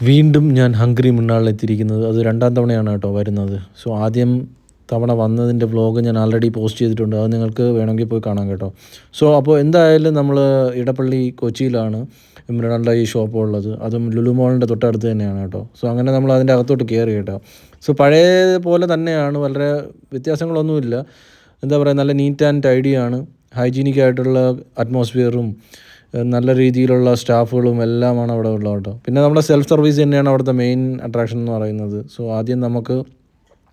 വീണ്ടും ഞാൻ ഹംഗ്രി മൃണാളിലെത്തിയിരിക്കുന്നത്. അത് രണ്ടാം തവണയാണ് കേട്ടോ വരുന്നത്. സോ ആദ്യം തവണ വന്നതിൻ്റെ വ്ലോഗ് ഞാൻ ആൾറെഡി പോസ്റ്റ് ചെയ്തിട്ടുണ്ട്. അത് നിങ്ങൾക്ക് വേണമെങ്കിൽ പോയി കാണാം കേട്ടോ. സോ അപ്പോൾ എന്തായാലും നമ്മൾ ഇടപ്പള്ളി കൊച്ചിയിലാണ് മൃണാളിൻ്റെ ഈ ഷോപ്പ് ഉള്ളത്. അതും ലുലു മോളിൻ്റെ തൊട്ടടുത്ത് തന്നെയാണ് കേട്ടോ. സോ അങ്ങനെ നമ്മൾ അതിൻ്റെ അകത്തോട്ട് കയറി കേട്ടോ. സോ പഴയ പോലെ തന്നെയാണ്, വളരെ വ്യത്യാസങ്ങളൊന്നുമില്ല. എന്താ പറയുക, നല്ല നീറ്റ് ആൻഡ് ടൈഡി ആണ്. ഹൈജീനിക് ആയിട്ടുള്ള അറ്റ്മോസ്ഫിയറും നല്ല രീതിയിലുള്ള സ്റ്റാഫുകളും എല്ലാമാണ് അവിടെ ഉള്ളത് കേട്ടോ. പിന്നെ നമ്മുടെ സെൽഫ് സർവീസ് തന്നെയാണ് അവിടുത്തെ മെയിൻ അട്രാക്ഷൻ എന്ന് പറയുന്നത്. സോ ആദ്യം നമുക്ക്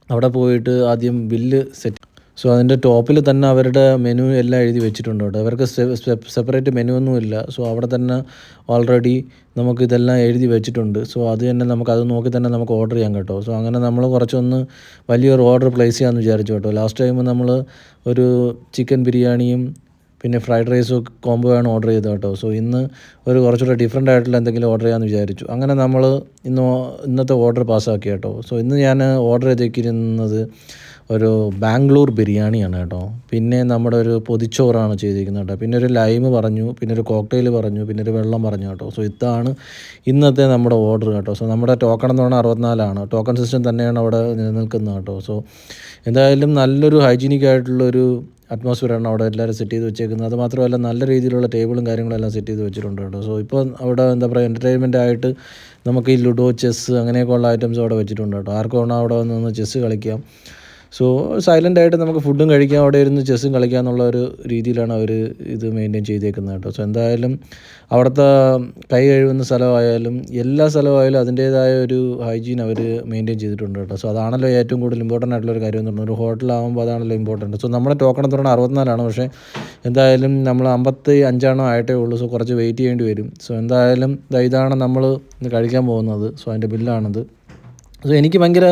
അവിടെ പോയിട്ട് ആദ്യം ബില്ല് സെറ്റ്. സോ അതിൻ്റെ ടോപ്പിൽ തന്നെ അവരുടെ മെനു എല്ലാം എഴുതി വെച്ചിട്ടുണ്ട് കേട്ടോ. അവർക്ക് സെപ്പറേറ്റ് മെനു ഒന്നുമില്ല. സോ അവിടെ തന്നെ ഓൾറെഡി നമുക്ക് ഇതെല്ലാം എഴുതി വെച്ചിട്ടുണ്ട്. സോ അത് തന്നെ അത് നോക്കി തന്നെ നമുക്ക് ഓർഡർ ചെയ്യാം കേട്ടോ. സോ അങ്ങനെ നമ്മൾ കുറച്ചൊന്ന് വലിയൊരു ഓർഡർ പ്ലേസ് ചെയ്യാമെന്ന് വിചാരിച്ചു കേട്ടോ. ലാസ്റ്റ് ടൈം നമ്മൾ ഒരു ചിക്കൻ ബിരിയാണിയും പിന്നെ ഫ്രൈഡ് റൈസും കോംബോ ആണ് ഓർഡർ ചെയ്തത് കേട്ടോ. സോ ഇന്ന് ഒരു കുറച്ചുകൂടെ ഡിഫറെൻ്റ് ആയിട്ടുള്ള എന്തെങ്കിലും ഓർഡർ ചെയ്യാമെന്ന് വിചാരിച്ചു. അങ്ങനെ നമ്മൾ ഇന്നത്തെ ഓർഡർ പാസ്സാക്കി കേട്ടോ. സോ ഇന്ന് ഞാൻ ഓർഡർ ചെയ്തിരിക്കുന്നത് ഒരു ബാംഗ്ലൂർ ബിരിയാണിയാണ് കേട്ടോ. പിന്നെ നമ്മുടെ ഒരു പൊതിച്ചോറാണ് ചെയ്തിരിക്കുന്നത് കേട്ടോ. പിന്നെ ഒരു ലൈം പറഞ്ഞു, പിന്നെ ഒരു കോക്ടെയിൽ പറഞ്ഞു, പിന്നെ ഒരു വെള്ളം പറഞ്ഞു കേട്ടോ. സോ ഇതാണ് ഇന്നത്തെ നമ്മുടെ ഓർഡർ കേട്ടോ. സോ നമ്മുടെ ടോക്കൺ എന്ന് പറഞ്ഞാൽ 64 ടോക്കൺ സിസ്റ്റം തന്നെയാണ് അവിടെ നിലനിൽക്കുന്നത് കേട്ടോ. സോ എന്തായാലും നല്ലൊരു ഹൈജീനിക് ആയിട്ടുള്ളൊരു അറ്റ്മോസ്ഫിയറാണ് അവിടെ എല്ലാവരും സെറ്റ് ചെയ്ത് വെച്ചേക്കുന്നത്. അത് മാത്രമല്ല നല്ല രീതിയിലുള്ള ടേബിളും കാര്യങ്ങളും എല്ലാം സെറ്റ് ചെയ്ത് വെച്ചിട്ടുണ്ട് കേട്ടോ. സോ ഇപ്പോൾ അവിടെ എന്താ പറയുക, എൻ്റർടൈൻമെൻ്റ് ആയിട്ട് നമുക്ക് ഈ ലുഡോ, ചെസ്സ് അങ്ങനെയൊക്കെയുള്ള ഐറ്റംസ് അവിടെ വെച്ചിട്ടുണ്ട് കേട്ടോ. ആർക്കും വേണം അവിടെ നിന്ന് ചെസ്സ് കളിക്കാം. സോ സൈലൻ്റ് ആയിട്ട് നമുക്ക് ഫുഡും കഴിക്കാം, അവിടെ ഇരുന്ന് ചെസ്സും കളിക്കാം എന്നുള്ള ഒരു രീതിയിലാണ് അവർ ഇത് മെയിൻറ്റെയിൻ ചെയ്തേക്കുന്നത് കേട്ടോ. സോ എന്തായാലും അവിടുത്തെ കൈ കഴുകുന്ന സ്ഥലമായാലും എല്ലാ സ്ഥലമായാലും അതിൻ്റേതായ ഒരു ഹൈജീൻ അവർ മെയിൻറ്റെയിൻ ചെയ്തിട്ടുണ്ട് കേട്ടോ. സോ അതാണല്ലോ ഏറ്റവും കൂടുതൽ ഇമ്പോർട്ടൻ്റ് ആയിട്ടുള്ളൊരു കാര്യം എന്ന് പറഞ്ഞാൽ, ഒരു ഹോട്ടലാകുമ്പോൾ അതാണല്ലോ ഇമ്പോർട്ടൻറ്റ്. സോ നമ്മുടെ ടോക്കൺ എന്ന് പറഞ്ഞാൽ 64, പക്ഷേ എന്തായാലും നമ്മൾ 55 ആയിട്ടേ ഉള്ളൂ. സോ കുറച്ച് വെയിറ്റ് ചെയ്യേണ്ടി വരും. സോ എന്തായാലും ഇതാണ് നമ്മൾ ഇന്ന് കഴിക്കാൻ പോകുന്നത്. സോ അതിൻ്റെ ബില്ലാണിത്. സോ എനിക്ക് ഭയങ്കര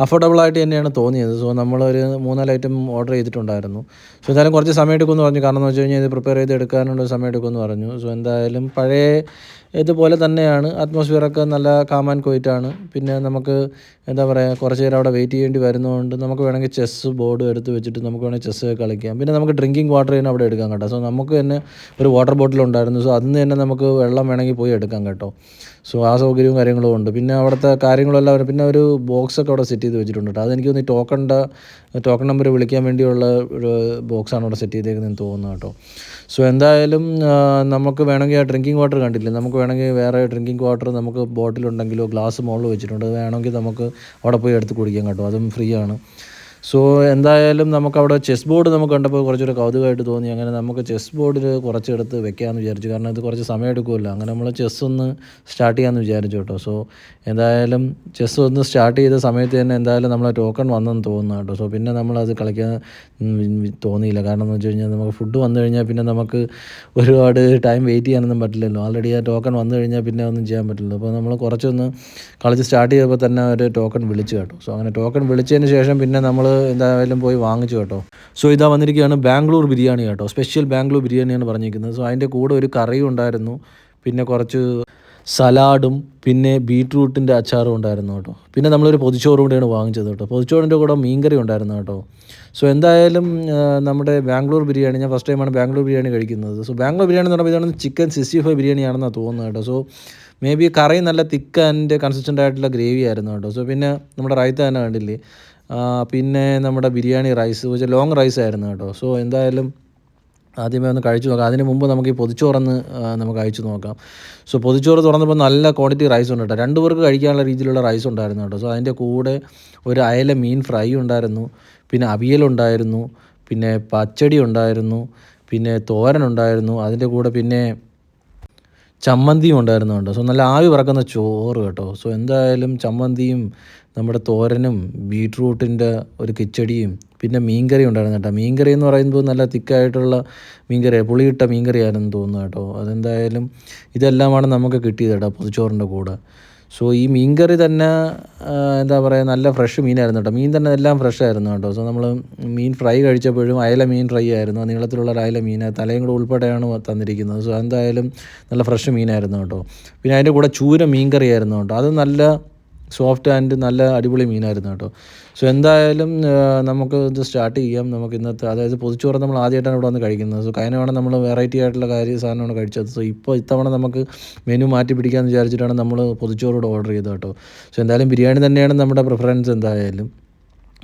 അഫോർഡബിളായിട്ട് തന്നെയാണ് തോന്നിയത്. സോ നമ്മളൊരു 3-4 ഐറ്റം ഓർഡർ ചെയ്തിട്ടുണ്ടായിരുന്നു. സോ എന്തായാലും കുറച്ച് സമയം എടുക്കുമെന്ന് പറഞ്ഞു. കാരണം എന്ന് വെച്ച് കഴിഞ്ഞാൽ ഇത് പ്രിപ്പയർ ചെയ്ത് എടുക്കാനുള്ള സമയം എടുക്കുമെന്ന് പറഞ്ഞു. സോ എന്തായാലും പഴയ ഇതുപോലെ തന്നെയാണ്. അറ്റ്മോസ്ഫിയറൊക്കെ നല്ല കാം ആൻഡ് ക്വയറ്റാണ്. പിന്നെ നമുക്ക് എന്താ പറയുക, കുറച്ച് നേരം അവിടെ വെയിറ്റ് ചെയ്യേണ്ടി വരുന്നതുകൊണ്ട് നമുക്ക് വേണമെങ്കിൽ ചെസ്സ് ബോർഡ് എടുത്ത് വെച്ചിട്ട് നമുക്ക് വേണമെങ്കിൽ ചെസ്സ് കളിക്കാം. പിന്നെ നമുക്ക് ഡ്രിങ്കിങ് വാട്ടർ തന്നെ അവിടെ എടുക്കാം കേട്ടോ. സോ നമുക്ക് തന്നെ ഒരു വാട്ടർ ബോട്ടിൽ ഉണ്ടായിരുന്നു. സോ അതിൽ നിന്ന് തന്നെ നമുക്ക് വെള്ളം വേണമെങ്കിൽ പോയി എടുക്കാം കേട്ടോ. സോ ആ സൗകര്യവും കാര്യങ്ങളും ഉണ്ട്. പിന്നെ അവിടുത്തെ കാര്യങ്ങളെല്ലാം പിന്നെ ഒരു ബോക്സൊക്കെ അവിടെ സെറ്റ് ചെയ്ത് വെച്ചിട്ടുണ്ട് കേട്ടോ. അതെനിക്ക് തോന്നുന്നു ടോക്കൺ നമ്പർ വിളിക്കാൻ വേണ്ടിയുള്ള ഒരു ബോക്സാണ് അവിടെ സെറ്റ് ചെയ്തേക്കുന്നതെന്ന് തോന്നുന്നു കേട്ടോ. സോ എന്തായാലും നമുക്ക് വേണമെങ്കിൽ ആ ഡ്രിങ്കിങ് വാട്ടർ കണ്ടില്ലേ, നമുക്ക് വേണമെങ്കിൽ വേറെ ഡ്രിങ്കിങ് വാട്ടർ നമുക്ക് ബോട്ടിലുണ്ടെങ്കിലോ ഗ്ലാസ് മുകളിൽ വെച്ചിട്ടുണ്ട്, അത് വേണമെങ്കിൽ നമുക്ക് അവിടെ പോയി എടുത്ത് കുടിക്കാം കേട്ടോ. അതും ഫ്രീ ആണ്. സോ എന്തായാലും നമുക്കവിടെ ചെസ് ബോർഡ് നമുക്ക് കണ്ടപ്പോൾ കുറച്ചൊരു കൗതുകമായിട്ട് തോന്നി. അങ്ങനെ നമുക്ക് ചെസ് ബോർഡിൽ കുറച്ചെടുത്ത് വെക്കാമെന്ന് വിചാരിച്ചു. കാരണം ഇത് കുറച്ച് സമയം എടുക്കുമല്ലോ. അങ്ങനെ നമ്മൾ ചെസ് ഒന്ന് സ്റ്റാർട്ട് ചെയ്യാമെന്ന് വിചാരിച്ചു കേട്ടോ. സോ എന്തായാലും ചെസ് ഒന്ന് സ്റ്റാർട്ട് ചെയ്ത സമയത്ത് തന്നെ എന്തായാലും നമ്മളെ ടോക്കൺ വന്നെന്ന് തോന്നുന്നു കേട്ടോ. സോ പിന്നെ നമ്മളത് കളിക്കാൻ തോന്നിയില്ല. കാരണം എന്ന് വെച്ച് കഴിഞ്ഞാൽ നമുക്ക് ഫുഡ് വന്നു കഴിഞ്ഞാൽ പിന്നെ നമുക്ക് ഒരുപാട് ടൈം വെയിറ്റ് ചെയ്യാനൊന്നും പറ്റില്ലല്ലോ. ആൾറെഡി ആ ടോക്കൺ വന്നു കഴിഞ്ഞാൽ പിന്നെ ഒന്നും ചെയ്യാൻ പറ്റില്ലല്ലോ. അപ്പോൾ നമ്മൾ കുറച്ചൊന്ന് കളിച്ച് സ്റ്റാർട്ട് ചെയ്തപ്പോൾ തന്നെ ഒരു ടോക്കൺ വിളിച്ചു കേട്ടോ. സോ അങ്ങനെ ടോക്കൺ വിളിച്ചതിന് ശേഷം പിന്നെ നമ്മൾ എന്തായാലും പോയി വാങ്ങിച്ചു കേട്ടോ. സോ ഇതാ വന്നിരിക്കുകയാണ് ബാംഗ്ലൂർ ബിരിയാണി കേട്ടോ. സ്പെഷ്യൽ ബാംഗ്ലൂർ ബിരിയാണിയാണ് പറഞ്ഞിരിക്കുന്നത്. സോ അതിൻ്റെ കൂടെ ഒരു കറിയും ഉണ്ടായിരുന്നു, പിന്നെ കുറച്ച് സലാഡും, പിന്നെ ബീട്രൂട്ടിൻ്റെ അച്ചാറും ഉണ്ടായിരുന്നു കേട്ടോ. പിന്നെ നമ്മളൊരു പൊതിച്ചോറും കൂടെയാണ് വാങ്ങിച്ചത് കേട്ടോ. പൊതിച്ചോറിൻ്റെ കൂടെ മീൻകറി ഉണ്ടായിരുന്നു കേട്ടോ. സോ എന്തായാലും നമ്മുടെ ബാംഗ്ലൂർ ബിരിയാണി, ഞാൻ ഫസ്റ്റ് ടൈമാണ് ബാംഗ്ലൂർ ബിരിയാണി കഴിക്കുന്നത്. സോ ബാംഗ്ലൂർ ബിരിയാണി എന്ന് പറയുമ്പോൾ ഇതാണ് ചിക്കൻ 65 ബിരിയാണിയാണെന്നാണ് തോന്നുന്നത് കേട്ടോ. സോ മേ ബി കറി നല്ല തിക്ക് ആൻഡ് കൺസിസ്റ്റൻ്റ് ആയിട്ടുള്ള ഗ്രേവി ആയിരുന്നു കേട്ടോ. സോ പിന്നെ നമ്മുടെ റൈത്ത തന്നെ കണ്ടില്ലേ, പിന്നെ നമ്മുടെ ബിരിയാണി റൈസ് ലോങ് റൈസ് ആയിരുന്നു കേട്ടോ. സോ എന്തായാലും ആദ്യമേ ഒന്ന് കഴിച്ചു നോക്കാം. അതിന് മുമ്പ് നമുക്ക് ഈ പൊതിച്ചോറൊന്ന് നമുക്ക് കഴിച്ചു നോക്കാം. സോ പൊതിച്ചോറ് തുറന്നപ്പോൾ നല്ല ക്വാണ്ടിറ്റി റൈസ് ഉണ്ട് കേട്ടോ. 2 പേർക്ക് കഴിക്കാനുള്ള രീതിയിലുള്ള റൈസ് ഉണ്ടായിരുന്നു കേട്ടോ. സോ അതിൻ്റെ കൂടെ ഒരു അയല മീൻ ഫ്രൈ ഉണ്ടായിരുന്നു, പിന്നെ അവിയലുണ്ടായിരുന്നു, പിന്നെ പച്ചടി ഉണ്ടായിരുന്നു, പിന്നെ തോരൻ ഉണ്ടായിരുന്നു, അതിൻ്റെ കൂടെ പിന്നെ ചമ്മന്തിയും ഉണ്ടായിരുന്നു കേട്ടോ. സോ നല്ല ആവി പറക്കുന്ന ചോറ് കേട്ടോ. സോ എന്തായാലും ചമ്മന്തിയും നമ്മുടെ തോരനും ബീട്രൂട്ടിൻ്റെ ഒരു കിച്ചടിയും പിന്നെ മീൻകറി ഉണ്ടായിരുന്നു കേട്ടോ. മീൻകറി എന്ന് പറയുമ്പോൾ നല്ല തിക്കായിട്ടുള്ള മീൻകറി, പുളിയിട്ട മീൻകറി ആയിരുന്നു തോന്നുന്നു കേട്ടോ. അതെന്തായാലും ഇതെല്ലാമാണ് നമുക്ക് കിട്ടിയത് കേട്ടോ പൊതിച്ചോറിൻ്റെ കൂടെ. സോ ഈ മീൻകറി തന്നെ എന്താ പറയുക, നല്ല ഫ്രഷ് മീനായിരുന്നു കേട്ടോ. മീൻ തന്നെ എല്ലാം ഫ്രഷ് ആയിരുന്നു കേട്ടോ. സോ നമ്മൾ മീൻ ഫ്രൈ കഴിച്ചപ്പോഴും അയല മീൻ ഫ്രൈ ആയിരുന്നു, നീളത്തിലുള്ള ഒരു അയല മീൻ, തലയും കൂടെ ഉൾപ്പെടെയാണ് തന്നിരിക്കുന്നത്. സോ എന്തായാലും നല്ല ഫ്രഷ് മീനായിരുന്നു കേട്ടോ. പിന്നെ അതിൻ്റെ കൂടെ ചൂര മീൻകറി ആയിരുന്നു കേട്ടോ. അത് നല്ല സോഫ്റ്റ് ആൻഡ് നല്ല അടിപൊളി മീനായിരുന്നു കേട്ടോ. സോ എന്തായാലും നമുക്ക് ഇത് സ്റ്റാർട്ട് ചെയ്യാം. നമുക്ക് ഇന്നത്തെ അതായത് പൊതിച്ചോറ് നമ്മൾ ആദ്യമായിട്ടാണ് ഇവിടെ വന്ന് കഴിക്കുന്നത്. സോ കഴിഞ്ഞ തവണ നമ്മൾ വെറൈറ്റി ആയിട്ടുള്ള സാധനമാണ് കഴിച്ചത്. സോ ഇപ്പോൾ ഇത്തവണ നമുക്ക് മെനു മാറ്റി പിടിക്കാമെന്ന് വിചാരിച്ചിട്ടാണ് നമ്മൾ പൊതിച്ചോറ് ഓർഡർ ചെയ്തത് കേട്ടോ. സോ എന്തായാലും ബിരിയാണി തന്നെയാണ് നമ്മുടെ പ്രിഫറൻസ് എന്തായാലും.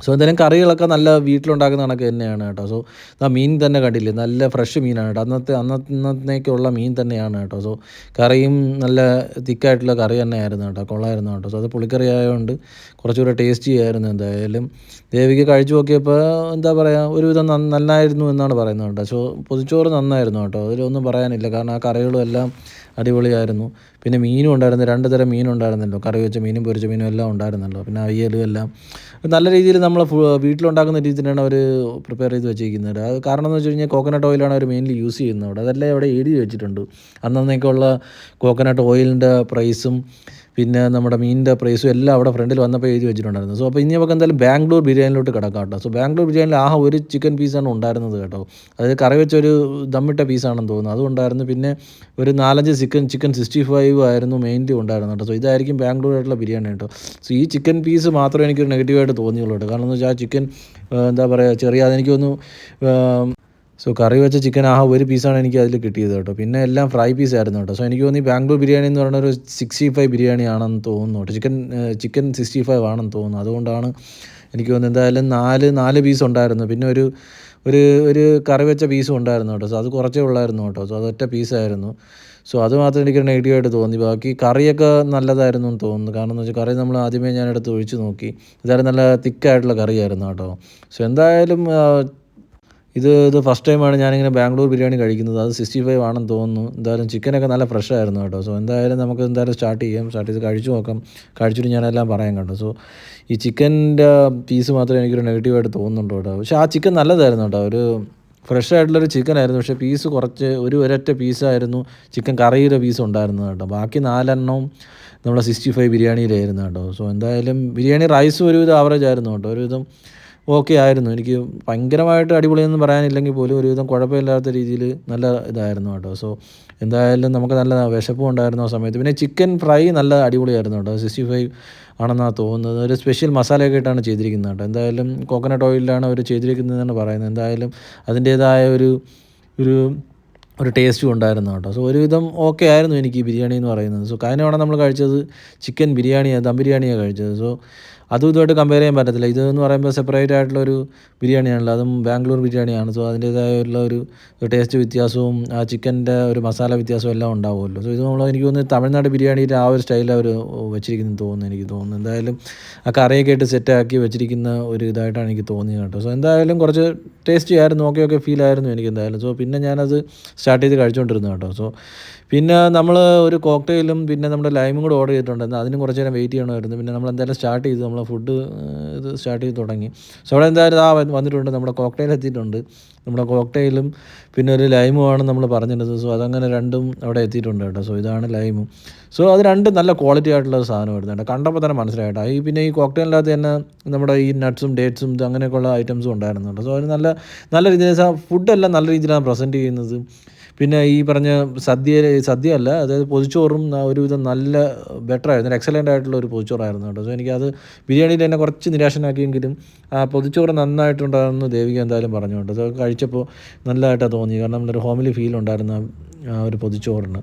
സോ എന്തായാലും കറികളൊക്കെ നല്ല വീട്ടിലുണ്ടാക്കുന്ന കണക്ക് തന്നെയാണ് കേട്ടോ. സോ ആ മീൻ തന്നെ കണ്ടില്ലേ, നല്ല ഫ്രഷ് മീനാണ് കേട്ടോ. അന്നത്തേക്കുള്ള മീൻ തന്നെയാണ് കേട്ടോ. സോ കറിയും നല്ല തിക്കായിട്ടുള്ള കറി തന്നെയായിരുന്നു കേട്ടോ, കൊള്ളായിരുന്നു കേട്ടോ. സോ അത് പുളിക്കറി ആയതുകൊണ്ട് കുറച്ചുകൂടെ ടേസ്റ്റി ആയിരുന്നു. എന്തായാലും ദേവിക്ക് കഴിച്ചു നോക്കിയപ്പോൾ എന്താ പറയുക, ഒരുവിധം നന്നായിരുന്നു എന്നാണ് പറയുന്നത് കേട്ടോ. സോ പൊതിച്ചോറ് നന്നായിരുന്നു കേട്ടോ, അതിലൊന്നും പറയാനില്ല. കാരണം ആ കറികളും എല്ലാം അടിപൊളിയായിരുന്നു. പിന്നെ മീനും ഉണ്ടായിരുന്നു, 2 തരം മീനുണ്ടായിരുന്നല്ലോ, കറി വെച്ച മീനും പൊരിച്ച മീനും എല്ലാം ഉണ്ടായിരുന്നല്ലോ. പിന്നെ അവിയലും എല്ലാം നല്ല രീതിയിൽ നമ്മൾ വീട്ടിലുണ്ടാക്കുന്ന രീതിയിലാണ് അവർ പ്രിപ്പയർ ചെയ്ത് വെച്ചിരിക്കുന്നത്. അത് കാരണം എന്ന് വെച്ച് കഴിഞ്ഞാൽ കോക്കനട്ട് ഓയിലാണ് അവർ മെയിൻലി യൂസ് ചെയ്യുന്നത് അവിടെ. അതെല്ലാം ഇവിടെ എഴുതി വെച്ചിട്ടുണ്ട്, അന്നേക്കുള്ള കോക്കനട്ട് ഓയിലിൻ്റെ പ്രൈസും പിന്നെ നമ്മുടെ മീനിൻ്റെ പ്രൈസും എല്ലാം അവിടെ ഫ്രണ്ടിൽ വന്നപ്പോൾ എഴുതി വെച്ചിട്ടുണ്ടായിരുന്നു. സോ അപ്പോൾ ഇനി നമുക്ക് എന്തായാലും ബാംഗ്ലൂർ ബിരിയാണിയിലോട്ട് കിടക്കാം കേട്ടോ. സോ ബാംഗ്ലൂർ ബിരിയാണിയിൽ ഒരു ചിക്കൻ പീസാണ് ഉണ്ടായിരുന്നത് കേട്ടോ. അതായത് കറി വെച്ചൊരു ദമ്മിട്ട പീസാണെന്ന് തോന്നുന്നു, അതുണ്ടായിരുന്നു. പിന്നെ ഒരു 4-5 ചിക്കൻ 65 ആയിരുന്നു മെയിൻലി ഉണ്ടായിരുന്നത് കേട്ടോ. സോ ഇതായിരിക്കും ബാംഗ്ലൂരായിട്ടുള്ള ബിരിയാണി കേട്ടോ. സോ ഈ ചിക്കൻ പീസ് മാത്രമേ എനിക്കൊരു നെഗറ്റീവായിട്ട് തോന്നിയുള്ളൂ കേട്ടോ. കാരണം എന്ന് വെച്ചാൽ ആ ചിക്കൻ എന്താ പറയുക, ചെറിയ അതെനിക്ക് തോന്നുന്നു. സോ കറി വെച്ച ചിക്കൻ ഒരു പീസാണ് എനിക്ക് അതിൽ കിട്ടിയത് കേട്ടോ. പിന്നെ എല്ലാം ഫ്രൈ പീസായിരുന്നു കേട്ടോ. സോ എനിക്ക് തോന്നി ബാംഗ്ലൂർ ബിരിയാണി എന്ന് പറയുന്ന ഒരു 65 ബിരിയാണി ആണെന്ന് തോന്നുന്നു കേട്ടോ. ചിക്കൻ 65 ആണെന്ന് തോന്നുന്നു. അതുകൊണ്ടാണ് എനിക്ക് തോന്നുന്നത്. എന്തായാലും 4 പീസ് ഉണ്ടായിരുന്നു. പിന്നെ ഒരു ഒരു ഒരു കറി വെച്ച പീസും ഉണ്ടായിരുന്നു കേട്ടോ. സോ അത് കുറച്ചേ ഉള്ളായിരുന്നു കേട്ടോ. സോ അതൊറ്റ പീസായിരുന്നു. സോ അത് മാത്രം എനിക്കൊരു നെഗറ്റീവായിട്ട് തോന്നി. ബാക്കി കറിയൊക്കെ നല്ലതായിരുന്നു എന്ന് തോന്നുന്നു. കാരണം എന്ന് വെച്ചാൽ കറി നമ്മൾ ആദ്യമേ ഞാനെടുത്ത് ഒഴിച്ച് നോക്കി, ഇതായിരുന്നു നല്ല തിക്കായിട്ടുള്ള കറിയായിരുന്നു കേട്ടോ. സോ എന്തായാലും ഇത് ഫസ്റ്റ് ടൈമാണ് ഞാനിങ്ങനെ ബാംഗ്ലൂർ ബിരിയാണി കഴിക്കുന്നത്. അത് 65 ആണെന്ന് തോന്നുന്നു. എന്തായാലും ചിക്കനൊക്കെ നല്ല ഫ്രഷ് ആയിരുന്നു കേട്ടോ. സോ എന്തായാലും നമുക്ക് സ്റ്റാർട്ട് ചെയ്ത് കഴിച്ചു നോക്കാം. കഴിച്ചിട്ട് ഞാനെല്ലാം പറയാം കേട്ടോ. സോ ഈ ചിക്കൻ്റെ പീസ് മാത്രമേ എനിക്കൊരു നെഗറ്റീവായിട്ട് തോന്നുന്നുണ്ട് കേട്ടോ. പക്ഷേ ആ ചിക്കൻ നല്ലതായിരുന്നു കേട്ടോ, ഒരു ഫ്രഷ് ആയിട്ടുള്ളൊരു ചിക്കൻ ആയിരുന്നു. പക്ഷേ പീസ് കുറച്ച് ഒരൊറ്റ പീസായിരുന്നു ചിക്കൻ കറിയുടെ പീസ് ഉണ്ടായിരുന്നത് കേട്ടോ. ബാക്കി 4 നമ്മുടെ 65 ബിരിയാണിയിലായിരുന്നു കേട്ടോ. സോ എന്തായാലും ബിരിയാണി റൈസും ഒരുവിധം ആവറേജ് ആയിരുന്നു കേട്ടോ, ഒരുവിധം ഓക്കെ ആയിരുന്നു. എനിക്ക് ഭയങ്കരമായിട്ട് അടിപൊളിയൊന്നും പറയാനില്ലെങ്കിൽ പോലും ഒരുവിധം കുഴപ്പമില്ലാത്ത രീതിയിൽ നല്ല ഇതായിരുന്നു കേട്ടോ. സോ എന്തായാലും നമുക്ക് നല്ല വിശപ്പും ഉണ്ടായിരുന്നു ആ സമയത്ത്. പിന്നെ ചിക്കൻ ഫ്രൈ നല്ല അടിപൊളിയായിരുന്നു കേട്ടോ. 65 ആണെന്നാണ് തോന്നുന്നത്. ഒരു സ്പെഷ്യൽ മസാലയൊക്കെ ഇട്ടാണ് ചെയ്തിരിക്കുന്നത് കേട്ടോ. എന്തായാലും കോക്കനട്ട് ഓയിലാണ് അവർ ചെയ്തിരിക്കുന്നതെന്നാണ് പറയുന്നത്. എന്തായാലും അതിൻ്റേതായ ഒരു ഒരു ഒരു ടേസ്റ്റും ഉണ്ടായിരുന്നു കേട്ടോ. സോ ഒരുവിധം ഓക്കെ ആയിരുന്നു എനിക്ക് ഈ ബിരിയാണി എന്ന് പറയുന്നത്. സോ കഴിഞ്ഞ തവണ നമ്മൾ കഴിച്ചത് ചിക്കൻ ബിരിയാണിയാണ്, ദം ബിരിയാണിയാണ് കഴിച്ചത്. സോ അതും ഇതുമായിട്ട് കമ്പയർ ചെയ്യാൻ പറ്റത്തില്ല. ഇതെന്ന് പറയുമ്പോൾ സെപ്പറേറ്റ് ആയിട്ടുള്ളൊരു ബിരിയാണിയാണല്ലോ, അതും ബാംഗ്ലൂർ ബിരിയാണിയാണ്. സോ അതിൻ്റേതായുള്ള ഒരു ടേസ്റ്റ് വ്യത്യാസവും ആ ചിക്കൻ്റെ ഒരു മസാല വ്യത്യാസവും എല്ലാം ഉണ്ടാവുമല്ലോ. സോ ഇത് എനിക്ക് തോന്നുന്നത് തമിഴ്നാട് ബിരിയാണിയുടെ ആ ഒരു സ്റ്റൈലിൽ അവർ വെച്ചിരിക്കുന്നത് തോന്നുന്നു, എനിക്ക് തോന്നുന്നു. എന്തായാലും ആ കറിയൊക്കെ ഇട്ട് സെറ്റാക്കി വെച്ചിരിക്കുന്ന ഒരു ഇതായിട്ടാണ് എനിക്ക് തോന്നിയത് കേട്ടോ. സോ എന്തായാലും കുറച്ച് ടേസ്റ്റി ആയിരുന്നു, ഓക്കെ ഫീൽ ആയിരുന്നു എനിക്ക് എന്തായാലും. സോ പിന്നെ ഞാനത് സ്റ്റാർട്ട് ചെയ്ത് കഴിച്ചുകൊണ്ടിരുന്നു കേട്ടോ. സോ പിന്നെ നമ്മൾ ഒരു കോക്ടെയിലും പിന്നെ നമ്മുടെ ലൈമും കൂടെ ഓർഡർ ചെയ്തിട്ടുണ്ടായിരുന്നു. അതിനും കുറച്ച് നേരം വെയിറ്റ് ചെയ്യണമായിരുന്നു. പിന്നെ നമ്മൾ എന്തായാലും സ്റ്റാർട്ട് ചെയ്തു, നമ്മൾ ഫുഡ് ഇത് സ്റ്റാർട്ട് ചെയ്ത് തുടങ്ങി. സോ അവിടെ എന്തായാലും വന്നിട്ടുണ്ട്, നമ്മുടെ കോക്ടെയിൽ എത്തിയിട്ടുണ്ട്. നമ്മുടെ കോക്ടെയിലും പിന്നെ ഒരു ലൈമുമാണ് നമ്മൾ പറഞ്ഞിരുന്നത്. സോ അതങ്ങനെ രണ്ടും അവിടെ എത്തിയിട്ടുണ്ട് കേട്ടോ. സോ ഇതാണ് ലൈമും. സോ അത് രണ്ടും നല്ല ക്വാളിറ്റി ആയിട്ടുള്ള സാധനമായിരുന്നു കേട്ടോ, കണ്ടപ്പോൾ തന്നെ മനസ്സിലായിട്ടോ. പിന്നെ ഈ കോക്ടെയിലിനകത്ത് തന്നെ നമ്മുടെ ഈ നട്ട്സും ഡേറ്റ്സും ഇത് അങ്ങനെയൊക്കെയുള്ള ഐറ്റംസും ഉണ്ടായിരുന്നു കേട്ടോ. സോ അത് നല്ല രീതിയിൽ ഫുഡെല്ലാം നല്ല രീതിയിലാണ് പ്രസൻറ്റ് ചെയ്യുന്നത്. പിന്നെ ഈ പറഞ്ഞ സദ്യയല്ല, അതായത് പൊതിച്ചോറും ഒരുവിധം നല്ല ബെറ്ററായിരുന്നു, ഒരു എക്സലൻ്റ് ആയിട്ടുള്ള ഒരു പൊതിച്ചോറായിരുന്നു കേട്ടോ. സോ എനിക്കത് ബിരിയാണിയിൽ തന്നെ കുറച്ച് നിരാശനാക്കിയെങ്കിലും ആ പൊതിച്ചോറ് നന്നായിട്ടുണ്ടായിരുന്നു ദേവിക എന്തായാലും പറഞ്ഞു കേട്ടോ. സോ കഴിച്ചപ്പോൾ നല്ലതായിട്ടാണ് തോന്നി, കാരണം നമ്മളൊരു ഹോമിലി ഫീൽ ഉണ്ടായിരുന്നു ആ ഒരു പൊതിച്ചോറിന്.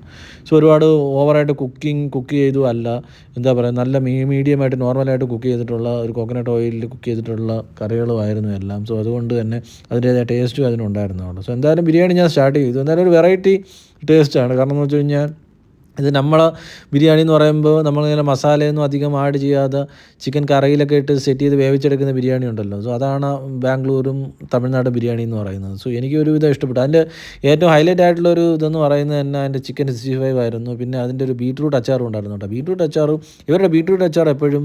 സോ ഒരുപാട് ഓവറായിട്ട് കുക്ക് ചെയ്തു അല്ല, എന്താ പറയുക, നല്ല മീഡിയമായിട്ട് നോർമലായിട്ട് കുക്ക് ചെയ്തിട്ടുള്ള ഒരു കോക്കനട്ട് ഓയിലിൽ കുക്ക് ചെയ്തിട്ടുള്ള കറികളുമായിരുന്നു എല്ലാം. സോ അതുകൊണ്ട് തന്നെ അതിൻ്റേതായ ടേസ്റ്റും അതിനുണ്ടായിരുന്നു കേട്ടോ. സോ എന്തായാലും ബിരിയാണി ഞാൻ സ്റ്റാർട്ട് ചെയ്തു. എന്തായാലും ഒരു വെറൈറ്റി ടേസ്റ്റാണ്. കാരണം എന്ന് വെച്ച് കഴിഞ്ഞാൽ ഇത് നമ്മളെ ബിരിയാണി എന്ന് പറയുമ്പോൾ നമ്മളിങ്ങനെ മസാലയൊന്നും അധികം ആഡ് ചെയ്യാതെ ചിക്കൻ കറിയിലൊക്കെ ഇട്ട് സെറ്റ് ചെയ്ത് വേവിച്ചെടുക്കുന്ന ബിരിയാണി ഉണ്ടല്ലോ. സോ അതാണ് ബാംഗ്ലൂരും തമിഴ്നാട് ബിരിയാണി എന്ന് പറയുന്നത്. സോ എനിക്ക് ഒരുവിധം ഇഷ്ടപ്പെട്ടു. അതിൻ്റെ ഏറ്റവും ഹൈലൈറ്റ് ആയിട്ടുള്ളൊരു ഇതെന്ന് പറയുന്നത് തന്നെ അതിൻ്റെ ചിക്കൻ 65 ആയിരുന്നു. പിന്നെ അതിൻ്റെ ഒരു ബീട്രൂട്ട് അച്ചാറും ഉണ്ടായിരുന്നു കേട്ടോ. ഇവരുടെ ബീട്രൂട്ട് അച്ചാർ എപ്പോഴും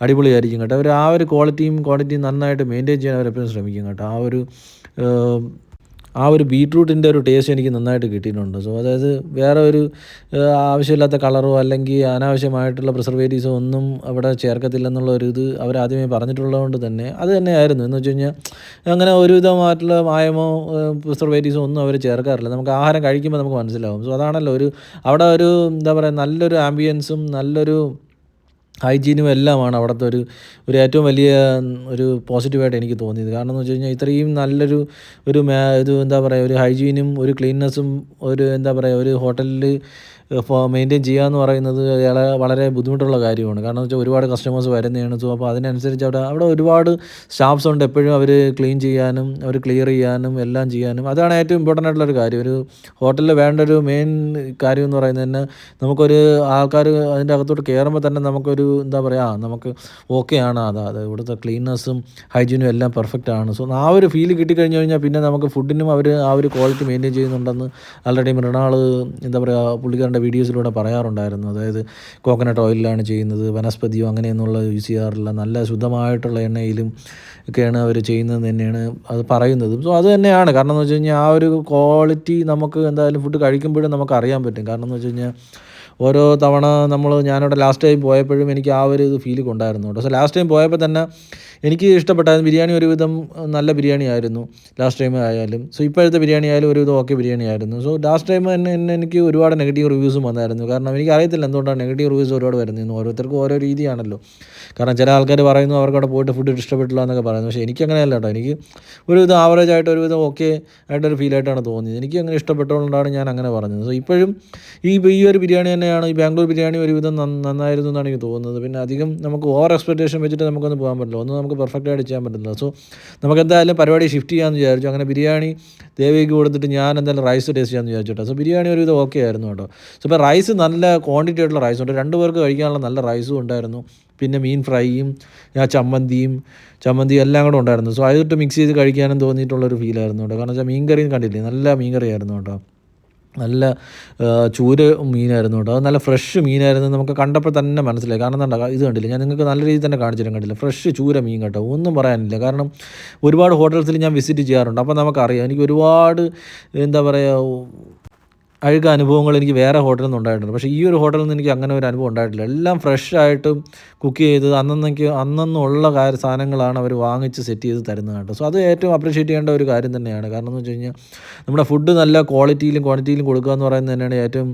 അടിപൊളിയായിരിക്കും കേട്ടോ. അവർ ആ ഒരു ക്വാണ്ടിറ്റിയും നന്നായിട്ട് മെയിൻറ്റെയിൻ ചെയ്യാൻ അവരെപ്പോഴും ശ്രമിക്കും കേട്ടോ. ആ ഒരു ബീട്രൂട്ടിൻ്റെ ഒരു ടേസ്റ്റ് എനിക്ക് നന്നായിട്ട് കിട്ടിയിട്ടുണ്ട്. സോ അതായത് വേറെ ഒരു ആവശ്യമില്ലാത്ത കളറോ അല്ലെങ്കിൽ അനാവശ്യമായിട്ടുള്ള പ്രിസർവേറ്റീവ്സോ ഒന്നും അവിടെ ചേർക്കത്തില്ലെന്നുള്ള ഒരു ഇത് അവരാദ്യമേ പറഞ്ഞിട്ടുള്ളത് കൊണ്ട് തന്നെ അത് തന്നെയായിരുന്നു. എന്ന് വെച്ച് കഴിഞ്ഞാൽ അങ്ങനെ ഒരുവിധമായിട്ടുള്ള മായമോ പ്രിസർവേറ്റീവ്സോ ഒന്നും അവർ ചേർക്കാറില്ല. നമുക്ക് ആഹാരം കഴിക്കുമ്പോൾ നമുക്ക് മനസ്സിലാവും. സോ അതാണല്ലോ അവിടെ എന്താ പറയുക, നല്ലൊരു ആംബിയൻസും നല്ലൊരു ഹൈജീനും എല്ലാമാണ് അവിടുത്തെ ഒരു ഏറ്റവും വലിയ ഒരു പോസിറ്റീവായിട്ട് എനിക്ക് തോന്നിയത്. കാരണം എന്ന് വെച്ച് കഴിഞ്ഞാൽ ഇത്രയും നല്ലൊരു ഒരു ഇത് എന്താ പറയുക, ഒരു ഹൈജീനും ഒരു ക്ലീൻനെസ്സും ഒരു എന്താ പറയുക, ഒരു ഹോട്ടലിൽ മെയിൻറ്റെയിൻ ചെയ്യുക എന്ന് പറയുന്നത് വളരെ ബുദ്ധിമുട്ടുള്ള കാര്യമാണ്. കാരണം എന്ന് വെച്ചാൽ ഒരുപാട് കസ്റ്റമേഴ്സ് വരുന്നതാണ്. സോ അപ്പോൾ അതിനനുസരിച്ച് അവിടെ ഒരുപാട് സ്റ്റാഫ്സ് ഉണ്ട് എപ്പോഴും അവർ ക്ലീൻ ചെയ്യാനും അവർ ക്ലിയർ ചെയ്യാനും എല്ലാം ചെയ്യാനും. അതാണ് ഏറ്റവും ഇമ്പോർട്ടൻ്റ് ആയിട്ടുള്ളൊരു കാര്യം. ഒരു ഹോട്ടലിൽ വേണ്ട ഒരു മെയിൻ കാര്യം എന്ന് പറയുന്നത് തന്നെ നമുക്കൊരു ആൾക്കാർ അതിൻ്റെ അകത്തോട്ട് കയറുമ്പോൾ തന്നെ നമുക്കൊരു എന്താ പറയുക, നമുക്ക് ഓക്കെ ആണ് അത് ഇവിടുത്തെ ക്ലീൻനെസ്സും ഹൈജീനും എല്ലാം പെർഫെക്റ്റ് ആണ്. സോ ആ ഒരു ഫീൽ കിട്ടിക്കഴിഞ്ഞ് കഴിഞ്ഞാൽ പിന്നെ നമുക്ക് ഫുഡിനും അവർ ആ ഒരു ക്വാളിറ്റി മെയിൻറ്റെയിൻ ചെയ്യുന്നുണ്ടെന്ന് ആൾറെഡി മൃണാൾ എന്താ പറയുക പുള്ളിക്കാരൻ്റെ വീഡിയോസിലൂടെ പറയാറുണ്ടായിരുന്നു. അതായത് കോക്കനട്ട് ഓയിലാണ് ചെയ്യുന്നത്, വനസ്പതിയോ അങ്ങനെയൊന്നുള്ള യൂസ് ചെയ്യാറില്ല, നല്ല ശുദ്ധമായിട്ടുള്ള എണ്ണയിലും ഒക്കെയാണ് അവർ ചെയ്യുന്നത് തന്നെയാണ് അത് പറയുന്നത്. സോ അത് തന്നെയാണ്. കാരണം എന്ന് വെച്ച് കഴിഞ്ഞാൽ ആ ഒരു ക്വാളിറ്റി നമുക്ക് എന്തായാലും ഫുഡ് കഴിക്കുമ്പോഴും നമുക്ക് അറിയാൻ പറ്റും. കാരണം എന്ന് വെച്ച് കഴിഞ്ഞാൽ ഓരോ തവണ ഞാനവിടെ ലാസ്റ്റ് ടൈം പോയപ്പോഴും എനിക്ക് ആ ഒരു ഫീൽ ഉണ്ടായിരുന്നു കേട്ടോ. സോ ലാസ്റ്റ് ടൈം പോയപ്പോൾ തന്നെ എനിക്ക് ഇഷ്ടപ്പെട്ടായിരുന്നു. ബിരിയാണി ഒരുവിധം നല്ല ബിരിയാണി ആയിരുന്നു ലാസ്റ്റ് ടൈം ആയാലും. സോ ഇപ്പോഴത്തെ ബിരിയാണി ആയാലും ഒരുവിധം ഓക്കെ ബിരിയാണി ആയിരുന്നു. സോ ലാസ്റ്റ് ടൈം തന്നെ എനിക്ക് ഒരുപാട് നെഗറ്റീവ് റിവ്യൂസും വന്നായിരുന്നു. കാരണം എനിക്കറിയത്തില്ല എന്തുകൊണ്ടാണ് നെഗറ്റീവ് റിവ്യൂസ് ഒരുപാട് വരുന്നതെന്ന്. ഓരോരുത്തർക്കും ഓരോ രീതിയാണല്ലോ. കാരണം ചില ആൾക്കാർ പറയുന്നു അവർക്ക് അവിടെ പോയിട്ട് ഫുഡ് ഇഷ്ടപ്പെട്ടില്ല എന്നൊക്കെ പറയുന്നു. പക്ഷേ എനിക്കങ്ങനെയല്ല കേട്ടോ. എനിക്ക് ഒരുവിധം ആവറേജ് ആയിട്ട് ഒരുവിധം ഓക്കെ ആയിട്ടൊരു ഫീലായിട്ടാണ് തോന്നിയത്. എനിക്ക് അങ്ങനെ ഇഷ്ടപ്പെട്ടുകൊണ്ടാണ് ഞാൻ അങ്ങനെ പറഞ്ഞത്. സോ ഇപ്പോഴും ഈ ഒരു ബിരിയാണി തന്നെയാണ്, ഈ ബാംഗ്ലൂർ ബിരിയാണി ഒരുവിധം നന്നായിരുന്നു എന്നാണ് എനിക്ക് തോന്നുന്നത്. പിന്നെ അധികം നമുക്ക് ഓവർ എക്സ്പെക്റ്റേഷൻ വെച്ചിട്ട് നമുക്കൊന്നും പോകാൻ പറ്റില്ല. ഒന്നും നമുക്ക് പെർഫെക്റ്റായിട്ട് ചെയ്യാൻ പറ്റില്ല. സോ നമുക്ക് എന്തായാലും പരിപാടി ഷിഫ്റ്റ് ചെയ്യാമെന്ന് വിചാരിച്ചു. അങ്ങനെ ബിരിയാണി ദേവിക്ക് കൊടുത്തിട്ട് ഞാൻ എന്തായാലും റൈസ് ടേസ്റ്റ് ചെയ്യാമെന്ന് വിചാരിച്ചു. സോ ബിരിയാണി ഒരുവിധം ഓക്കെ ആയിരുന്നു കേട്ടോ. സോ ഇപ്പോൾ റൈസ് നല്ല ക്വാണ്ടിറ്റി ആയിട്ടുള്ള റൈസ് ഉണ്ട്. 2 പേർക്ക് കഴിക്കാനുള്ള നല്ല റൈസും ഉണ്ടായിരുന്നു. പിന്നെ മീൻ ഫ്രൈയും ചമ്മന്തിയും എല്ലാം കൂടെ ഉണ്ടായിരുന്നു. സോ അതിട്ട് മിക്സ് ചെയ്ത് കഴിക്കാനും തോന്നിയിട്ടുള്ളൊരു ഫീലായിരുന്നു കേട്ടോ. കാരണം വെച്ചാൽ മീൻ കറിയും കണ്ടില്ലേ, നല്ല മീൻ കറിയായിരുന്നു കേട്ടോ. നല്ല ചൂര മീനായിരുന്നു കേട്ടോ. അത് നല്ല ഫ്രഷ് മീനായിരുന്നു. നമുക്ക് കണ്ടപ്പോൾ തന്നെ മനസ്സിലായി. കാരണം എന്താ ഇത് കണ്ടില്ല, ഞാൻ നിങ്ങൾക്ക് നല്ല രീതിയിൽ തന്നെ കാണിച്ചു തരാൻ കണ്ടില്ല. ഫ്രഷ് ചൂര മീൻ കേട്ടോ, ഒന്നും പറയാനില്ല. കാരണം ഒരുപാട് ഹോട്ടൽസിൽ ഞാൻ വിസിറ്റ് ചെയ്യാറുണ്ട്. അപ്പോൾ നമുക്കറിയാം എനിക്ക് ഒരുപാട് എന്താ പറയുക അഴുക്ക അനുഭവങ്ങൾ എനിക്ക് വേറെ ഹോട്ടലിൽ നിന്ന് ഉണ്ടായിട്ടുണ്ട്. പക്ഷേ ഈ ഒരു ഹോട്ടലിൽ നിന്ന് എനിക്ക് അങ്ങനെ ഒരു അനുഭവം ഉണ്ടായിട്ടില്ല. എല്ലാം ഫ്രഷായിട്ട് കുക്ക് ചെയ്ത് അന്നന്നുള്ള സാധനങ്ങളാണ് അവർ വാങ്ങിച്ച് സെറ്റ് ചെയ്ത് തരുന്നത് കേട്ടോ. സോ അത് ഏറ്റവും അപ്രീഷിയേറ്റ് ചെയ്യേണ്ട ഒരു കാര്യം തന്നെയാണ്. കാരണം എന്ന് വെച്ച് കഴിഞ്ഞാൽ നമ്മുടെ ഫുഡ് നല്ല ക്വാളിറ്റിയിലും ക്വാണ്ടിറ്റിയിലും കൊടുക്കുക എന്ന് പറയുന്നത് തന്നെയാണ് ഏറ്റവും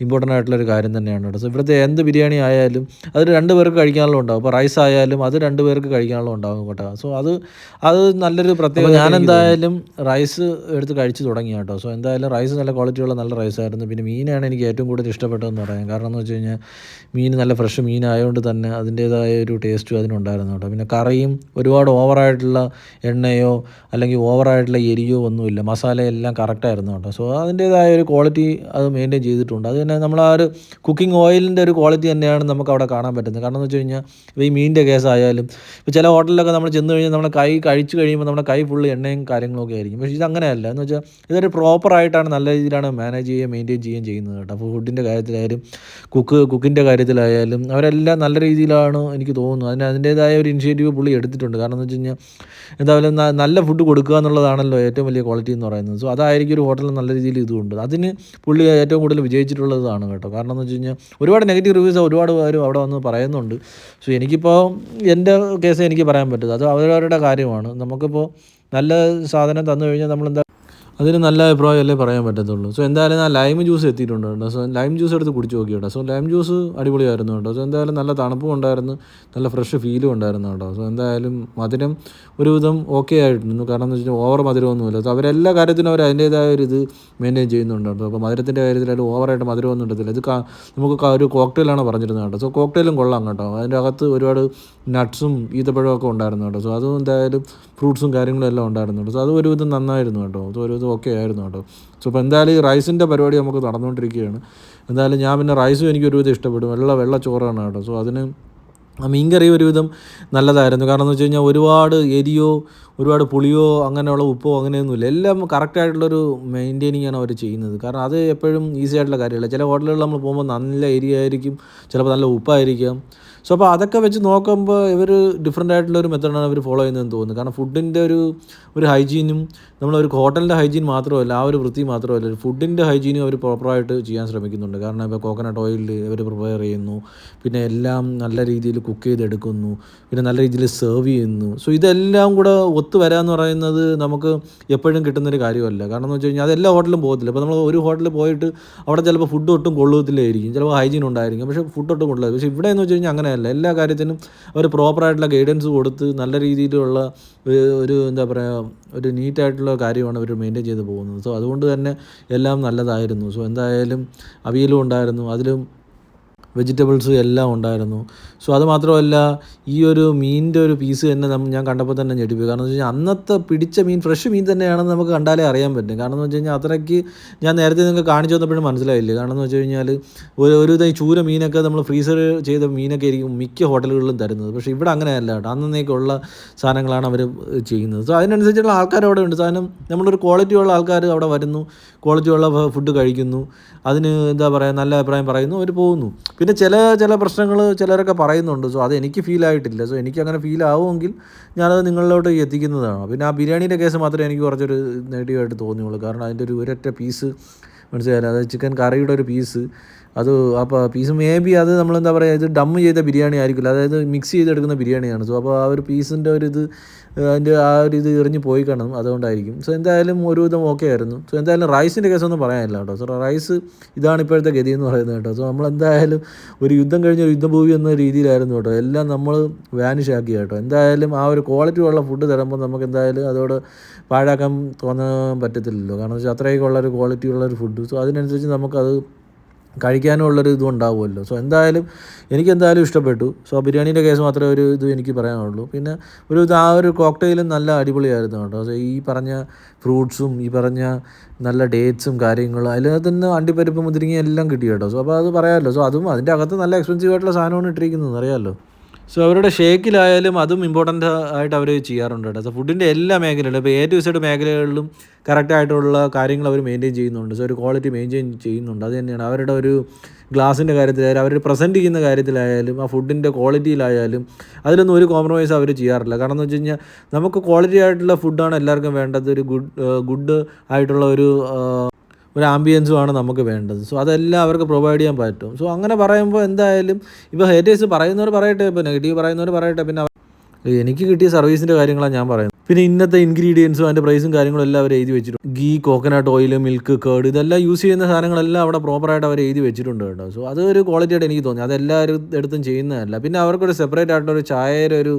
ഇമ്പോർട്ടൻ്റ് ആയിട്ടുള്ളൊരു കാര്യം തന്നെയാണ് കേട്ടോ. സോ ഇവിടുത്തെ എന്ത് ബിരിയാണി ആയാലും അത് 2 പേർക്ക് കഴിക്കാനുള്ള ഉണ്ടാവും. ഇപ്പോൾ റൈസ് ആയാലും അത് 2 പേർക്ക് കഴിക്കാനുള്ള ഉണ്ടാകും കേട്ടോ. സോ അത് നല്ലൊരു പ്രത്യേകത. ഞാൻ എന്തായാലും റൈസ് എടുത്ത് കഴിച്ച് തുടങ്ങി കേട്ടോ. സോ എന്തായാലും റൈസ് നല്ല ക്വാളിറ്റിയുള്ള നല്ല റൈസായിരുന്നു. പിന്നെ മീനാണ് എനിക്ക് ഏറ്റവും കൂടുതൽ ഇഷ്ടപ്പെട്ടതെന്ന് പറയാം. കാരണം എന്ന് വെച്ച് കഴിഞ്ഞാൽ മീൻ നല്ല ഫ്രഷ് മീനായതുകൊണ്ട് തന്നെ അതിൻ്റേതായ ഒരു ടേസ്റ്റും അതിനുണ്ടായിരുന്നു കേട്ടോ. പിന്നെ കറിയും ഒരുപാട് ഓവറായിട്ടുള്ള എണ്ണയോ അല്ലെങ്കിൽ ഓവറായിട്ടുള്ള എരിയോ ഒന്നുമില്ല. മസാലയെല്ലാം കറക്റ്റായിരുന്നു കേട്ടോ. സോ അതിൻ്റേതായ ഒരു ക്വാളിറ്റി അത് മെയിൻറ്റെയിൻ ചെയ്തിട്ടുണ്ട്. അത് തന്നെ നമ്മൾ ആ ഒരു കുക്കിംഗ് ഓയിലിൻ്റെ ഒരു ക്വാളിറ്റി തന്നെയാണ് നമുക്ക് അവിടെ കാണാൻ പറ്റുന്നത്. കാരണം എന്ന് വെച്ച് കഴിഞ്ഞാൽ ഇപ്പോൾ ഈ മീനിൻ്റെ കേസായാലും ഇപ്പോൾ ചില ഹോട്ടലിലൊക്കെ നമ്മൾ ചെന്ന് കഴിഞ്ഞാൽ നമ്മുടെ കൈ കഴിച്ച് കഴിയുമ്പോൾ നമ്മുടെ കൈ ഫുള്ള് എണ്ണയും കാര്യങ്ങളൊക്കെ ആയിരിക്കും. പക്ഷേ ഇതങ്ങനെയല്ല. എന്ന് വെച്ചാൽ ഇതൊരു പ്രോപ്പറായിട്ടാണ് നല്ല രീതിയിലാണ് മാനേജ് മെയിൻറ്റെയിൻ ചെയ്യുന്നത് കേട്ടോ. അപ്പോൾ ഫുഡിൻ്റെ കാര്യത്തിലായാലും കുക്കിൻ്റെ കാര്യത്തിലായാലും അവരെല്ലാം നല്ല രീതിയിലാണ് എനിക്ക് തോന്നുന്നത്. അതിൻ്റേതായ ഒരു ഇനിഷ്യേറ്റീവ് പുള്ളി എടുത്തിട്ടുണ്ട്. കാരണം എന്ന് വെച്ച് കഴിഞ്ഞാൽ എന്തായാലും നല്ല ഫുഡ് കൊടുക്കുക എന്നുള്ളതാണല്ലോ ഏറ്റവും വലിയ ക്വാളിറ്റി എന്ന് പറയുന്നത്. സോ അതായിരിക്കും ഒരു ഹോട്ടലിൽ നല്ല രീതിയിൽ ഇതുകൊണ്ട് അതിന് പുള്ളി ഏറ്റവും കൂടുതൽ വിജയിച്ചിട്ടുള്ളതാണ് കേട്ടോ. കാരണം എന്ന് വെച്ച് കഴിഞ്ഞാൽ ഒരുപാട് നെഗറ്റീവ് റിവ്യൂസ് ഒരുപാട് പേരും അവിടെ വന്ന് പറയുന്നുണ്ട്. സോ എനിക്കിപ്പോൾ എൻ്റെ കേസേ എനിക്ക് പറയാൻ പറ്റും. അത് അവരവരുടെ കാര്യമാണ്. നമുക്കിപ്പോൾ നല്ല സാധനം തന്നു കഴിഞ്ഞാൽ നമ്മളെന്താ അതിന് നല്ല അഭിപ്രായമല്ലേ പറയാൻ പറ്റത്തുള്ളൂ. സോ എന്തായാലും ഞാൻ ലൈം ജ്യൂസ് എത്തിയിട്ടുണ്ട് കേട്ടോ. സോ ലൈം ജ്യൂസ് എടുത്ത് കുടിച്ച് നോക്കി കേട്ടോ. സോ ലൈം ജ്യൂസ് അടിപൊളിയായിരുന്നു കേട്ടോ. സോ എന്തായാലും നല്ല തണുപ്പും ഉണ്ടായിരുന്നു, നല്ല ഫ്രഷ് ഫീലും ഉണ്ടായിരുന്നു കേട്ടോ. സോ എന്തായാലും മധുരം ഒരുവിധം ഓക്കെ ആയിരുന്നു. കാരണം എന്ന് വെച്ചാൽ ഓവർ മധുരമൊന്നുമില്ല. സോ അവരെല്ലാ കാര്യത്തിനും അവർ അതിൻ്റേതായ ഒരു ഇത് മെയിൻറ്റെയിൻ ചെയ്യുന്നുണ്ട് കേട്ടോ. അപ്പോൾ മധുരത്തിൻ്റെ കാര്യത്തിലായാലും ഓവറായിട്ട് മധുരമൊന്നും ഇടത്തില്ല. ഇത് നമുക്ക് ഒരു കോക്ടെയിലാണ് പറഞ്ഞിരുന്നത് കേട്ടോ. സോ കോക്ടെയിലും കൊള്ളാം കേട്ടോ. അതിൻ്റെ അകത്ത് ഒരുപാട് നട്ട്സും ഈത്തപ്പഴവും ഒക്കെ ഉണ്ടായിരുന്നു കേട്ടോ. സോ അതും എന്തായാലും ഫ്രൂട്ട്സും കാര്യങ്ങളും എല്ലാം ഉണ്ടായിരുന്നു കേട്ടോ. സോ അത് ഒരുവിധം നന്നായിരുന്നു കേട്ടോ. സോ ഒരുവിധം ഓക്കെ ആയിരുന്നു കേട്ടോ. സോ ഇപ്പോൾ എന്തായാലും ഈ റൈസിൻ്റെ പരിപാടി നമുക്ക് നടന്നുകൊണ്ടിരിക്കുകയാണ്. എന്തായാലും ഞാൻ പിന്നെ റൈസും എനിക്ക് ഒരുവിധം ഇഷ്ടപ്പെടും. വെള്ള ചോറാണ് കേട്ടോ. സോ അതിന് മീൻ കറി ഒരുവിധം നല്ലതായിരുന്നു. കാരണം എന്ന് വെച്ച് കഴിഞ്ഞാൽ ഒരുപാട് എരിയോ ഒരുപാട് പുളിയോ അങ്ങനെയുള്ള ഉപ്പോ അങ്ങനെയൊന്നുമില്ല. എല്ലാം കറക്റ്റായിട്ടുള്ളൊരു മെയിൻറ്റെയിനിങ് ആണ് അവർ ചെയ്യുന്നത്. കാരണം അത് എപ്പോഴും ഈസി ആയിട്ടുള്ള കാര്യമല്ല. ചില ഹോട്ടലുകളിൽ നമ്മൾ പോകുമ്പോൾ നല്ല എരിയായിരിക്കും, ചിലപ്പോൾ നല്ല ഉപ്പായിരിക്കാം. സോ അപ്പോൾ അതൊക്കെ വെച്ച് നോക്കുമ്പോൾ ഇവർ ഡിഫറൻ്റ് ആയിട്ടുള്ളൊരു മെത്തേഡാണ് അവർ ഫോളോ ചെയ്യുന്നതെന്ന് തോന്നുന്നു. കാരണം ഫുഡിൻ്റെ ഒരു ഹൈജീനും നമ്മളൊരു ഹോട്ടലിൻ്റെ ഹൈജീൻ മാത്രമല്ല, ആ ഒരു വൃത്തി മാത്രമല്ല, ഫുഡിൻ്റെ ഹൈജീനും അവർ പ്രോപ്പറായിട്ട് ചെയ്യാൻ ശ്രമിക്കുന്നുണ്ട്. കാരണം ഇപ്പോൾ കോക്കനട്ട് ഓയിലിൽ അവർ പ്രിപ്പയർ ചെയ്യുന്നു. പിന്നെ എല്ലാം നല്ല രീതിയിൽ കുക്ക് ചെയ്തെടുക്കുന്നു, പിന്നെ നല്ല രീതിയിൽ സെർവ് ചെയ്യുന്നു. സോ ഇതെല്ലാം കൂടെ ഒത്തു വരാമെന്ന് പറയുന്നത് നമുക്ക് എപ്പോഴും കിട്ടുന്നൊരു കാര്യമല്ല. കാരണം എന്ന് വെച്ച് കഴിഞ്ഞാൽ അത് എല്ലാ ഹോട്ടലും പോകത്തില്ല. ഇപ്പോൾ നമ്മൾ ഒരു ഹോട്ടലിൽ പോയിട്ട് അവിടെ ചിലപ്പോൾ ഫുഡ് ഒട്ടും കൊള്ളത്തില്ലായിരിക്കും, ചിലപ്പോൾ ഹൈജീൻ ഉണ്ടായിരിക്കും, പക്ഷേ ഫുഡ് ഒട്ടും കൊള്ളില്ല. പക്ഷേ ഇവിടെ എന്ന് വെച്ച് കഴിഞ്ഞാൽ അങ്ങനെയല്ല, എല്ലാ കാര്യത്തിനും അവർ പ്രോപ്പറായിട്ടുള്ള ഗൈഡൻസ് കൊടുത്ത് നല്ല രീതിയിലുള്ള ഒരു എന്താ പറയുക, ഒരു നീറ്റായിട്ടുള്ള കാര്യമാണ് അവർ മെയിൻറ്റെയിൻ ചെയ്ത് പോകുന്നത്. സോ അതുകൊണ്ട് തന്നെ എല്ലാം നല്ലതായിരുന്നു. സോ എന്തായാലും അവിയലും ഉണ്ടായിരുന്നു, അതിലും വെജിറ്റബിൾസ് എല്ലാം ഉണ്ടായിരുന്നു. സോ അത് മാത്രമല്ല, ഈ ഒരു മീനിൻ്റെ ഒരു പീസ് തന്നെ ഞാൻ കണ്ടപ്പോൾ തന്നെ ഞെട്ടിപ്പോയി. കാരണം എന്ന് വെച്ച് കഴിഞ്ഞാൽ അന്നത്തെ പിടിച്ച മീൻ ഫ്രഷ് മീൻ തന്നെയാണെന്ന് നമുക്ക് കണ്ടാലേ അറിയാൻ പറ്റും. കാരണം എന്ന് വെച്ച് കഴിഞ്ഞാൽ അത്രയ്ക്ക് ഞാൻ നേരത്തെ നിങ്ങൾക്ക് കാണിച്ചു തന്നപ്പോഴും മനസ്സിലായില്ലേ. കാരണം എന്ന് വെച്ച് കഴിഞ്ഞാൽ ഒരു ഇതായി ചൂര മീനൊക്കെ നമ്മൾ ഫ്രീസർ ചെയ്ത മീനൊക്കെ ആയിരിക്കും മിക്ക ഹോട്ടലുകളിലും തരുന്നത്. പക്ഷേ ഇവിടെ അങ്ങനെയല്ല കേട്ടോ, അന്നേക്കുള്ള സാധനങ്ങളാണ് അവർ ചെയ്യുന്നത്. സോ അതിനനുസരിച്ചുള്ള ആൾക്കാർ അവിടെ ഉണ്ട്. സാധനം നമ്മളൊരു ക്വാളിറ്റിയുള്ള ആൾക്കാർ അവിടെ വരുന്നു, ക്വാളിറ്റിയുള്ള ഫുഡ് കഴിക്കുന്നു, അതിന് എന്താ പറയുക, നല്ല അഭിപ്രായം പറയുന്നു, അവർ പോകുന്നു. പിന്നെ ചില പ്രശ്നങ്ങൾ ചിലരൊക്കെ പറയുന്നുണ്ട്. സോ അത് എനിക്ക് ഫീൽ ആയിട്ടില്ല. സോ എനിക്കങ്ങനെ ഫീൽ ആവുമെങ്കിൽ ഞാനത് നിങ്ങളിലോട്ട് എത്തിക്കുന്നതാണ്. പിന്നെ ആ ബിരിയാണീൻ്റെ കേസ് മാത്രമേ എനിക്ക് കുറച്ചൊരു നെഗറ്റീവായിട്ട് തോന്നിയുള്ളൂ. കാരണം അതിൻ്റെ ഒരൊറ്റ പീസ് മനസ്സിലായില്ല, അതായത് ചിക്കൻ കറിയുടെ ഒരു പീസ്, അത് അപ്പോൾ പീസ് മേ ബി അത് നമ്മളെന്താ പറയുക, ഇത് ഡം ചെയ്ത ബിരിയാണി ആയിരിക്കില്ല, അതായത് മിക്സ് ചെയ്തെടുക്കുന്ന ബിരിയാണിയാണ്. സോ അപ്പോൾ ആ ഒരു പീസിൻ്റെ അതിൻ്റെ ആ ഒരു ഇത് എറിഞ്ഞ് പോയി കാണും, അതുകൊണ്ടായിരിക്കും. സോ എന്തായാലും ഒരുവിധം ഓക്കെ ആയിരുന്നു. സോ എന്തായാലും റൈസിൻ്റെ കേസൊന്നും പറയാനില്ല കേട്ടോ. സോ റൈസ് ഇതാണ് ഇപ്പോഴത്തെ ഗതി എന്ന് പറയുന്നത് കേട്ടോ. സോ നമ്മളെന്തായാലും ഒരു യുദ്ധം കഴിഞ്ഞ ഒരു യുദ്ധഭൂമി എന്ന രീതിയിലായിരുന്നു കേട്ടോ, എല്ലാം നമ്മൾ വാനിഷ് ആക്കി കേട്ടോ. എന്തായാലും ആ ഒരു ക്വാളിറ്റി ഉള്ള ഫുഡ് തരുമ്പോൾ നമുക്ക് എന്തായാലും അതോട് പാഴാക്കാൻ തോന്നാൻ പറ്റത്തില്ലല്ലോ. കാരണം വെച്ചാൽ അത്രയൊക്കെ ഉള്ളൊരു ക്വാളിറ്റി ഉള്ളൊരു ഫുഡ്. സോ അതിനനുസരിച്ച് നമുക്കത് കഴിക്കാനുള്ളൊരു ഇതും ഉണ്ടാവുമല്ലോ. സോ എന്തായാലും എനിക്കെന്തായാലും ഇഷ്ടപ്പെട്ടു. സോ ബിരിയാണീൻ്റെ കേസ് മാത്രമേ ഒരു ഇത് എനിക്ക് പറയാനുള്ളൂ. പിന്നെ ആ ഒരു കോക്ടെയിലും നല്ല അടിപൊളിയായിരുന്നു കേട്ടോ. സോ ഈ പറഞ്ഞ ഫ്രൂട്ട്സും ഈ പറഞ്ഞ നല്ല ഡേറ്റ്സും കാര്യങ്ങളും അതിനകത്ത് നിന്ന് അണ്ടിപ്പരിപ്പ് മുന്തിരിങ്ങ എല്ലാം കിട്ടി കേട്ടോ. സോ അപ്പോൾ അത് പറയാമല്ലോ. സോ അതും അതിൻ്റെ അകത്ത് നല്ല എക്സ്പെൻസീവ് ആയിട്ടുള്ള സാധനമാണ് ഇട്ടിരിക്കുന്നത്, അറിയാമല്ലോ. സോ അവരുടെ ഷേക്കിലായാലും അതും ഇമ്പോർട്ടൻ്റ് ആയിട്ട് അവർ ചെയ്യാറുണ്ട് കേട്ടോ. സോ ഫുഡിൻ്റെ എല്ലാ മേഖലയിലും, ഇപ്പോൾ A to Z മേഖലകളിലും കറക്റ്റായിട്ടുള്ള കാര്യങ്ങൾ അവർ മെയിൻറ്റെയിൻ ചെയ്യുന്നുണ്ട്. സോ ഒരു ക്വാളിറ്റി മെയിൻറ്റെയിൻ ചെയ്യുന്നുണ്ട്. അത് തന്നെയാണ് അവരുടെ ഒരു ഗ്ലാസിൻ്റെ കാര്യത്തിലായാലും അവർ പ്രസൻറ്റ് ചെയ്യുന്ന കാര്യത്തിലായാലും ആ ഫുഡിൻ്റെ ക്വാളിറ്റിയിലായാലും അതിലൊന്നും ഒരു കോംപ്രമൈസ് അവർ ചെയ്യാറില്ല. കാരണം എന്ന് വെച്ച് കഴിഞ്ഞാൽ നമുക്ക് ക്വാളിറ്റി ആയിട്ടുള്ള ഫുഡാണ് എല്ലാവർക്കും വേണ്ടത്, ഒരു ഗുഡ് ആയിട്ടുള്ള ഒരു ആംബിയൻസുമാണ് നമുക്ക് വേണ്ടത്. സോ അതെല്ലാം അവർക്ക് പ്രൊവൈഡ് ചെയ്യാൻ പറ്റും. സോ അങ്ങനെ പറയുമ്പോൾ എന്തായാലും ഇപ്പോൾ ഹേറ്റേഴ്സ് പറയുന്നവർ പറയട്ടെ, ഇപ്പോൾ നെഗറ്റീവ് പറയുന്നവർ പറയട്ടെ, പിന്നെ എനിക്ക് കിട്ടിയ സർവീസിൻ്റെ കാര്യങ്ങളാണ് ഞാൻ പറയുന്നത്. പിന്നെ ഇന്നത്തെ ഇൻഗ്രീഡിയൻസും അതിൻ്റെ പ്രൈസും കാര്യങ്ങളും എല്ലാം അവർ എഴുതി വെച്ചിട്ടുണ്ട്. Ghee, coconut oil, milk, curd, ഇതെല്ലാം യൂസ് ചെയ്യുന്ന സാധനങ്ങളെല്ലാം അവിടെ പ്രോപ്പറായിട്ട് അവർ എഴുതി വെച്ചിട്ടുണ്ട് കേട്ടോ. സോ അതൊരു ക്വാളിറ്റി ആയിട്ട് എനിക്ക് തോന്നി. അതെല്ലാവരും എടുത്തും ചെയ്യുന്നതല്ല. പിന്നെ അവർക്കൊരു സെപ്പറേറ്റ് ആയിട്ടൊരു ചായയുടെ ഒരു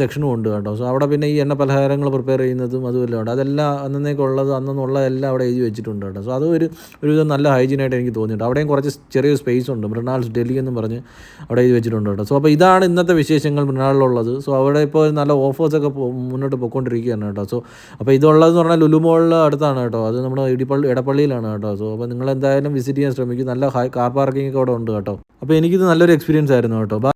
സെക്ഷനും ഉണ്ട് കേട്ടോ. സോ അവിടെ പിന്നെ ഈ എണ്ണ പലഹാരങ്ങൾ പ്രിപ്പയർ ചെയ്യുന്നതും അതുമെല്ലാം ഉണ്ട്. അതെല്ലാം അന്നേക്കുള്ളത് അന്നെന്നുള്ളതെല്ലാം അവിടെ എഴുതി വെച്ചിട്ടുണ്ട് കേട്ടോ. സോ അത് ഒരു നല്ല ഹൈജീനായിട്ട് എനിക്ക് തോന്നിയിട്ടുണ്ട്. അവിടെയും കുറച്ച് ചെറിയൊരു സ്പേസ് ഉണ്ട്, മൃണാൾസ് ഡൽഹി എന്നും പറഞ്ഞ് അവിടെ എഴുതി വെച്ചിട്ടുണ്ട് കേട്ടോ. സോ അപ്പോൾ ഇതാണ് ഇന്നത്തെ വിശേഷങ്ങൾ മൃണാളിലുള്ളത്. സോ അവിടെ ഇപ്പോൾ നല്ല ഓഫേഴ്സൊക്കെ മുന്നോട്ട് പോയിക്കൊണ്ടിരിക്കുകയാണ് കേട്ടോ. സോ അപ്പോൾ ഇതുള്ളതെന്ന് പറഞ്ഞാൽ ലുലു മോളിൽ അടുത്താണ് കേട്ടോ. അത് നമ്മുടെ എടപ്പള്ളിയിലാണ് കേട്ടോ. സോ അപ്പോൾ നിങ്ങൾ എന്തായാലും വിസിറ്റ് ചെയ്യാൻ ശ്രമിക്കും. നല്ല കാർ പാർക്കിംഗ് ഒക്കെ അവിടെ ഉണ്ട് കേട്ടോ. അപ്പോൾ എനിക്കിത് നല്ലൊരു എക്സ്പീരിയൻസ് ആയിരുന്നു കേട്ടോ.